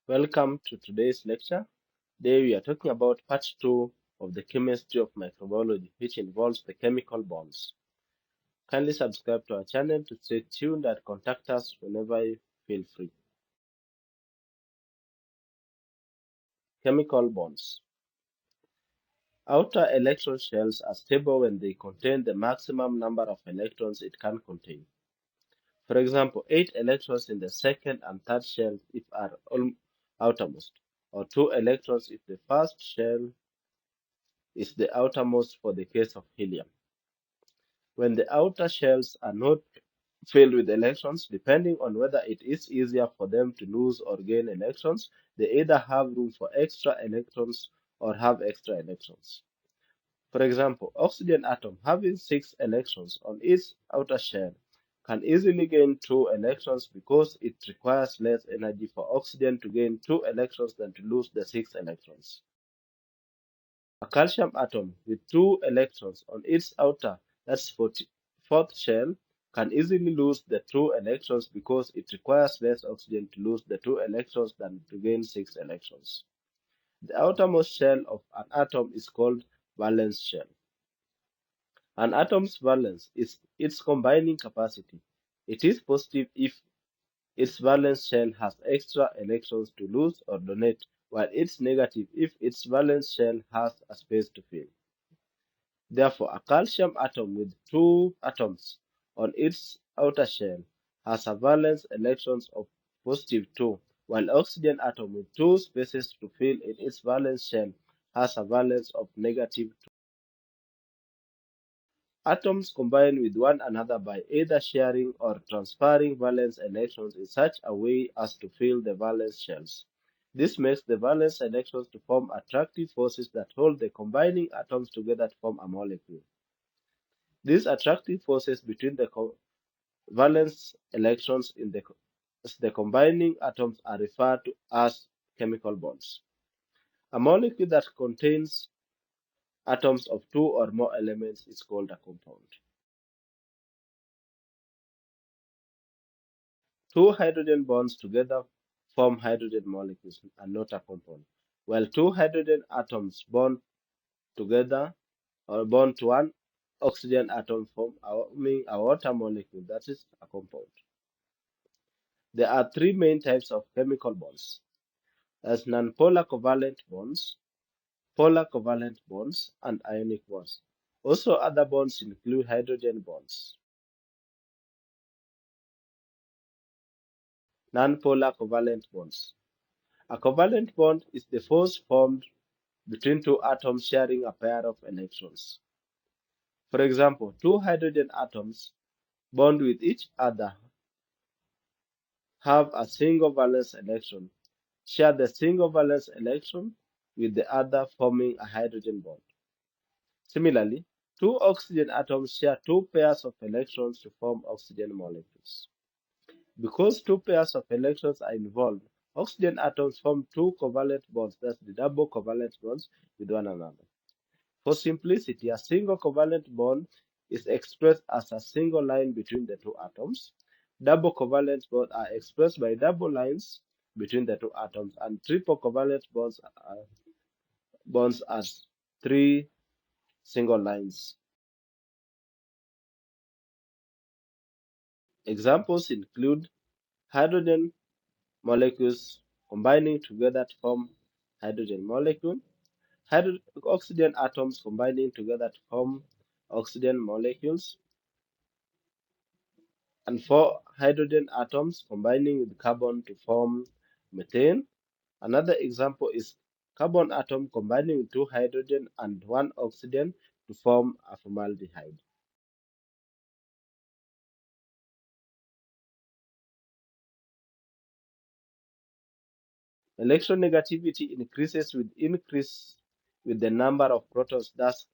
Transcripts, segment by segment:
Welcome to today's lecture. Today we are talking about part 2 of the chemistry of microbiology, which involves the chemical bonds. Kindly subscribe to our channel to stay tuned and contact us whenever you feel free. Chemical bonds. Outer electron shells are stable when they contain the maximum number of electrons it can contain. For example, 8 electrons in the second and third shells if are outermost, or 2 electrons if the first shell is the outermost for the case of helium. When the outer shells are not filled with electrons, depending on whether it is easier for them to lose or gain electrons, they either have room for extra electrons or have extra electrons. For example, oxygen atom having 6 electrons on its outer shell can easily gain 2 electrons because it requires less energy for oxygen to gain 2 electrons than to lose the 6 electrons. A calcium atom with 2 electrons on its outer, that's fourth shell, can easily lose the 2 electrons because it requires less oxygen to lose the 2 electrons than to gain 6 electrons. The outermost shell of an atom is called valence shell. An atom's valence is its combining capacity. It is positive if its valence shell has extra electrons to lose or donate, while it's negative if its valence shell has a space to fill. Therefore, a calcium atom with 2 atoms on its outer shell has a valence electrons of positive 2, while oxygen atom with 2 spaces to fill in its valence shell has a valence of negative 2. Atoms combine with one another by either sharing or transferring valence electrons in such a way as to fill the valence shells. This makes the valence electrons to form attractive forces that hold the combining atoms together to form a molecule. These attractive forces between the valence electrons in the combining atoms are referred to as chemical bonds. A molecule that contains atoms of 2 or more elements is called a compound. Two hydrogen bonds together form hydrogen molecules and not a compound, while two hydrogen atoms bond together or bond to one oxygen atom forming a water molecule that is a compound. There are three main types of chemical bonds, as nonpolar covalent bonds, polar covalent bonds, and ionic bonds. Also, other bonds include hydrogen bonds. Nonpolar covalent bonds. A covalent bond is the force formed between two atoms sharing a pair of electrons. For example, two hydrogen atoms bond with each other, have a single valence electron, share the single valence electron with the other, forming a hydrogen bond. Similarly, two oxygen atoms share two pairs of electrons to form oxygen molecules. Because two pairs of electrons are involved, oxygen atoms form two covalent bonds, that's the double covalent bonds, with one another. For simplicity, a single covalent bond is expressed as a single line between the two atoms. Double covalent bonds are expressed by double lines between the two atoms, and triple covalent bonds are bonds as three single lines. Examples include hydrogen molecules combining together to form hydrogen molecule, oxygen atoms combining together to form oxygen molecules, and four hydrogen atoms combining with carbon to form methane. Another example is carbon atom combining with two hydrogen and one oxygen to form a formaldehyde. Electronegativity increases with the number of protons, thus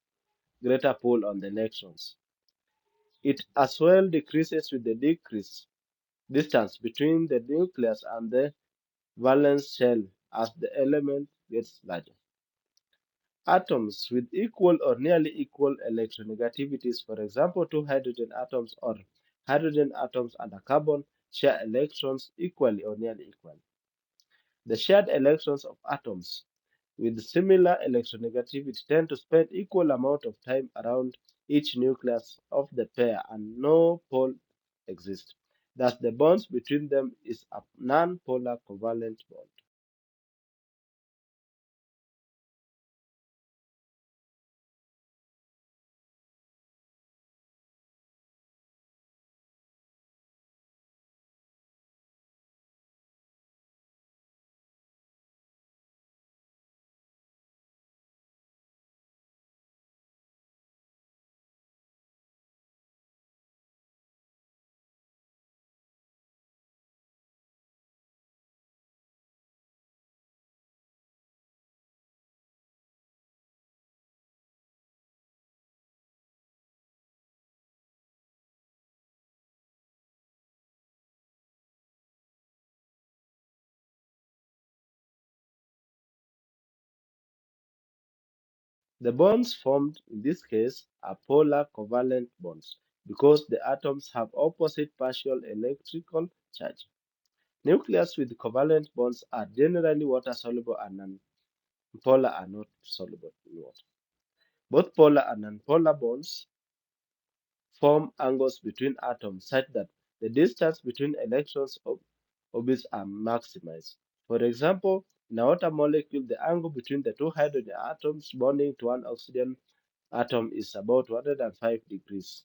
greater pull on the electrons. It as well decreases with the decreased distance between the nucleus and the valence shell as the element gets larger. Atoms with equal or nearly equal electronegativities, for example, two hydrogen atoms or hydrogen atoms and a carbon, share electrons equally or nearly equally. The shared electrons of atoms with similar electronegativity tend to spend equal amount of time around each nucleus of the pair and no pole exists. Thus, the bonds between them is a non-polar covalent bond. The bonds formed in this case are polar covalent bonds because the atoms have opposite partial electrical charge. Nucleus with covalent bonds are generally water soluble and non-polar are not soluble in water. Both polar and nonpolar bonds form angles between atoms such that the distance between electrons orbits are maximized. For example, in a water molecule, the angle between the two hydrogen atoms bonding to one oxygen atom is about 105 degrees.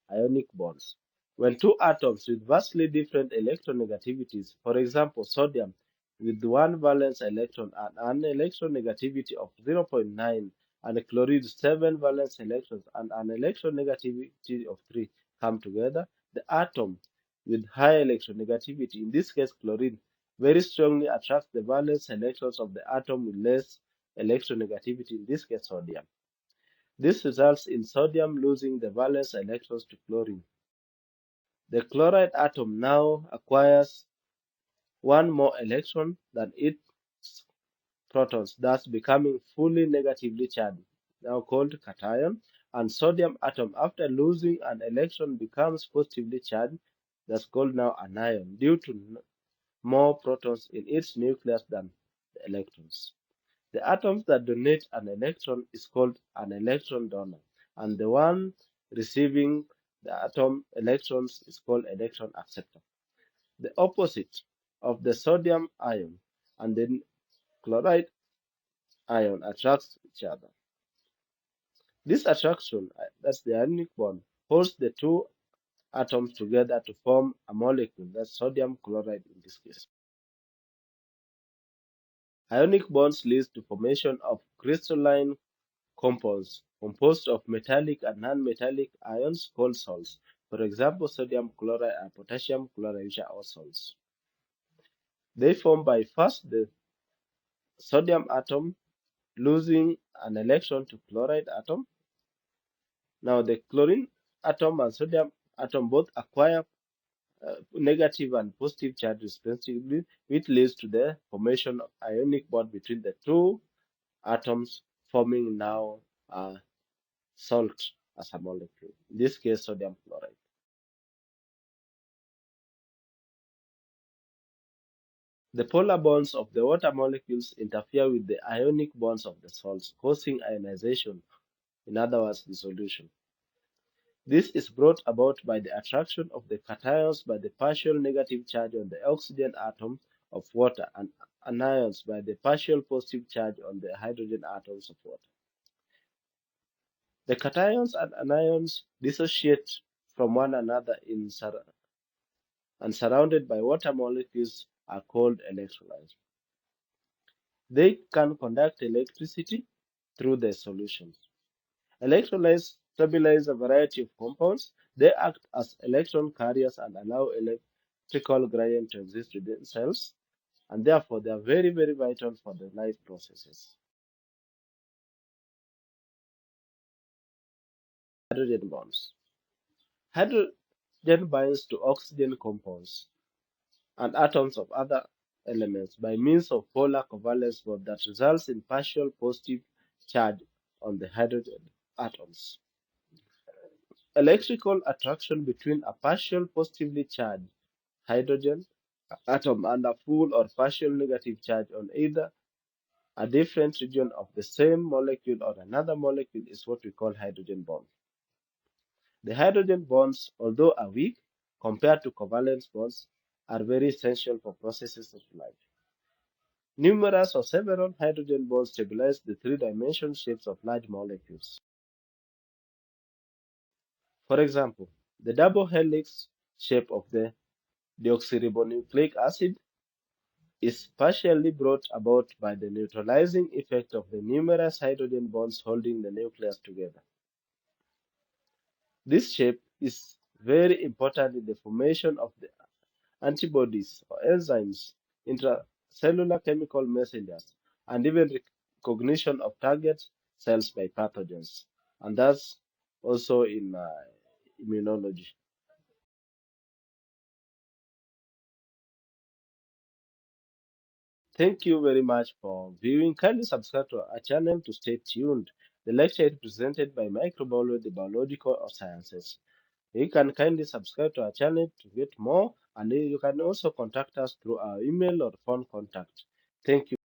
Ionic bonds. When two atoms with vastly different electronegativities, for example, sodium with one valence electron and an electronegativity of 0.9, and chloride 7 valence electrons and an electronegativity of 3 come together, the atom with high electronegativity, in this case chlorine, very strongly attracts the valence electrons of the atom with less electronegativity, in this case sodium. This results in sodium losing the valence electrons to chlorine. The chloride atom now acquires one more electron than its protons, thus becoming fully negatively charged, now called cation, and sodium atom, after losing an electron, becomes positively charged, thus called now anion, due to more protons in its nucleus than the electrons. The atoms that donate an electron is called an electron donor, and the one receiving the atom electrons is called electron acceptor. The opposite of the sodium ion and the chloride ion attracts each other. This attraction, that's the ionic bond, holds the two atoms together to form a molecule, that's sodium chloride in this case. Ionic bonds lead to formation of crystalline compounds composed of metallic and non-metallic ions called salts. For example, sodium chloride and potassium chloride, which are all salts. They form by first the sodium atom losing an electron to chloride atom. Now the chlorine atom and sodium atom both acquire negative and positive charge respectively, which leads to the formation of ionic bond between the two atoms, forming now a salt as a molecule. In this case, sodium chloride. The polar bonds of the water molecules interfere with the ionic bonds of the salts, causing ionization, in other words, dissolution. This is brought about by the attraction of the cations by the partial negative charge on the oxygen atom of water and anions by the partial positive charge on the hydrogen atoms of water. The cations and anions dissociate from one another and surrounded by water molecules are called electrolytes. They can conduct electricity through the solutions. Electrolytes stabilize a variety of compounds. They act as electron carriers and allow electrical gradient to exist within cells, and therefore they are very, very vital for the life processes. Hydrogen bonds. Hydrogen binds to oxygen compounds and atoms of other elements by means of polar covalence bond that results in partial positive charge on the hydrogen atoms. Electrical attraction between a partial positively charged hydrogen atom and a full or partial negative charge on either a different region of the same molecule or another molecule is what we call hydrogen bond. The hydrogen bonds, although are weak compared to covalent bonds, are very essential for processes of life. Numerous or several hydrogen bonds stabilize the three-dimensional shapes of large molecules. For example, the double helix shape of the deoxyribonucleic acid is partially brought about by the neutralizing effect of the numerous hydrogen bonds holding the nucleus together. This shape is very important in the formation of the antibodies or enzymes, intracellular chemical messengers, and even recognition of target cells by pathogens. And that's also in immunology. Thank you very much for viewing. Kindly subscribe to our channel to stay tuned. The lecture is presented by Microbiology, the biological sciences. You can kindly subscribe to our channel to get more, and you can also contact us through our email or phone contact. Thank you.